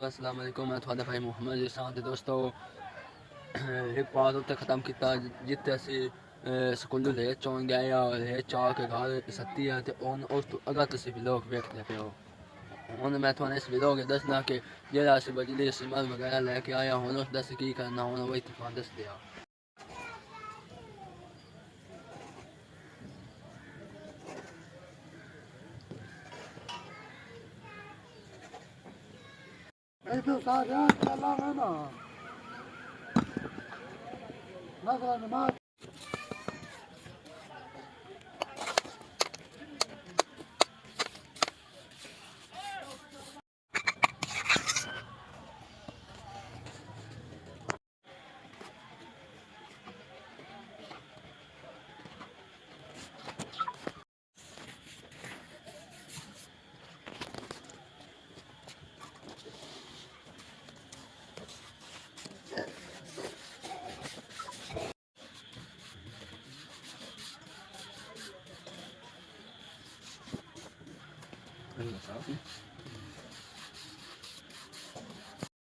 अस्सलाम वालेकुम मैं थोड़ा भाई मोहम्मद इरशाद दोस्तों एक बात उत्ते ख़त्म किया जिते असी स्कूल ले चौं गए ले चा के घर सत्ती है ते उन उस अगर तुसी भी लोग देखते पे हो उन मैं थोड़ा इस वीडियो के दसना कि जेड़ा असी बिजली इस्तेमाल वगैरह लेके आया हूं उस दस की करना हूं वही तुफान दस दिया Itu saja kalau mana, mana.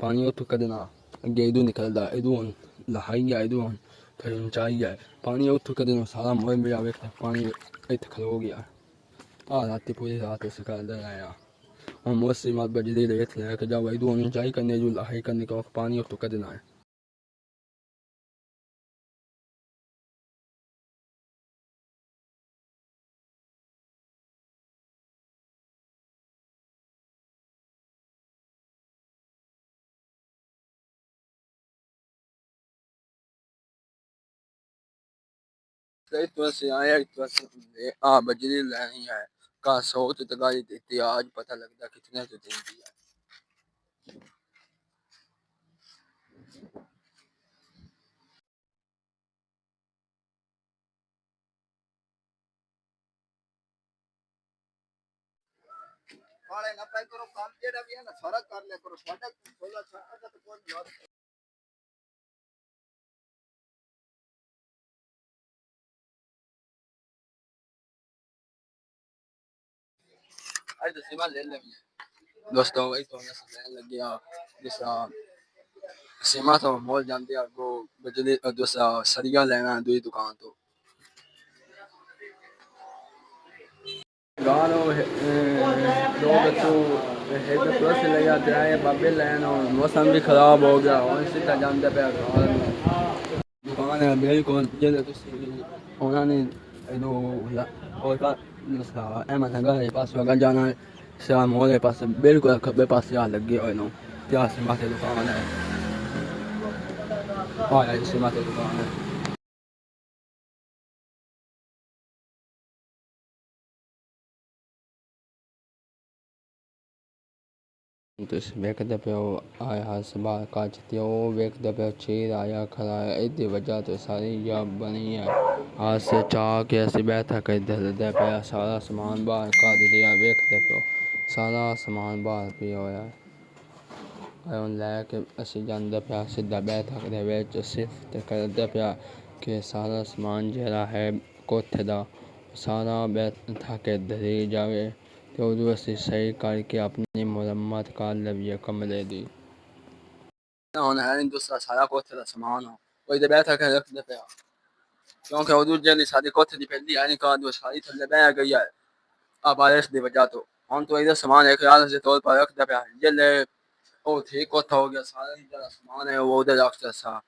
पानी तो कदना अगे इदू निकलदा इदून लहाइया इदून फिर ऊंचाई है पानी उठो कदना सारा मोय मेरा वेख पानी इत खलो गया आ रात पूरी रात उस कर आया हम मौसम मत बजदी रेत लेके जाओ इदून ऊंचाई करने जो लहाई करने का पानी उठो कदना है तो से आया तो आ बजरी लेनी है का सोच तगारी देती आज पता लगता कितने तो देती है Kalau ngapain kau काम जेड़ा भी है ना सारा कर ले करो साडा बोला साडा तो कोई बात आज तो सीमा ले ले दोस्तों वही तो मैं समझने लग गया जैसा सीमा तो मॉल जानते हैं वो बजरी दूसरा सरिया लेना है दूसरी दुकान तो गानो दो बच्चों हेड प्लस ले जाते हैं बाबे लेना और मौसम भी खराब हो गया और सीधा जानते पे दुकान है बिल्कुल ये तो उन्होंने दो और का दूसरा अहमद नगर के पास वगैरह जाना है शाम मॉल के पास बिल्कुल खब्बे पास यहाँ लग गया और नो क्या सीमा से दुकान है हाँ सीमा से दुकान है Dus ਵੇਖਦੇ ਪਿਓ ਆਇਆ ਸੰਭਾਲ ਕੱਚ ਤੇ ਉਹ ਵੇਖਦੇ ਪਿਓ ਚੀਰ ਆਇਆ ਖੜਾ ਹੈ ਇਹਦੀ ਵਜ੍ਹਾ ਤੋਂ ਸਾਰੀ ਜਾਂ ਬਣੀ ਹੈ ਆਸੇ ਚਾਹ ਕੇ ਅਸੀਂ ਬੈਠਾ ਕੇ ਦਿਲਦੇ ਪਿਆ ਸਾਰਾ ਸਮਾਨ ਬਾਹਰ ਕੱਢ ਦਿਆ ਵੇਖਦੇ ਪਿਓ ਸਾਰਾ ਸਮਾਨ ਬਾਹਰ ਪਿਆ ਹੋਇਆ ਹੁਣ ਲੈ ਕੇ ਅਸੀਂ ਜਾਂਦੇ ਪਿਆ ਸਿੱਧਾ ਬੈਠਕ ਦੇ ਵਿੱਚ ਸਿਫਤ ਕਰਦੇ ਪਿਆ ਕਿ ਸਾਰਾ ਸਮਾਨ ਜਿਹੜਾ ਹੈ ਕੋਠੇ ਦਾ ਸਾਰਾ ਬੈਠਾ ਕੇ ਧਰੀ ਜਾਵੇ तो उसे सही करके अपनी मुरम्मत कर लविए कमरे दी होना है दूसरा सारा कोठे का सामान हो कोई दे बैठा के रख दे पे क्योंकि वो दूसरे ने सारी कोठे दी पहली यानी का दो सारी थल्ले बैठ गई है अब बारिश दी वजह तो हम तो इधर सामान एक यार से तौर पर रख दे पे ये ले ओ ठीक कोठा हो गया सारा इधर सामान है वो उधर रख दे सा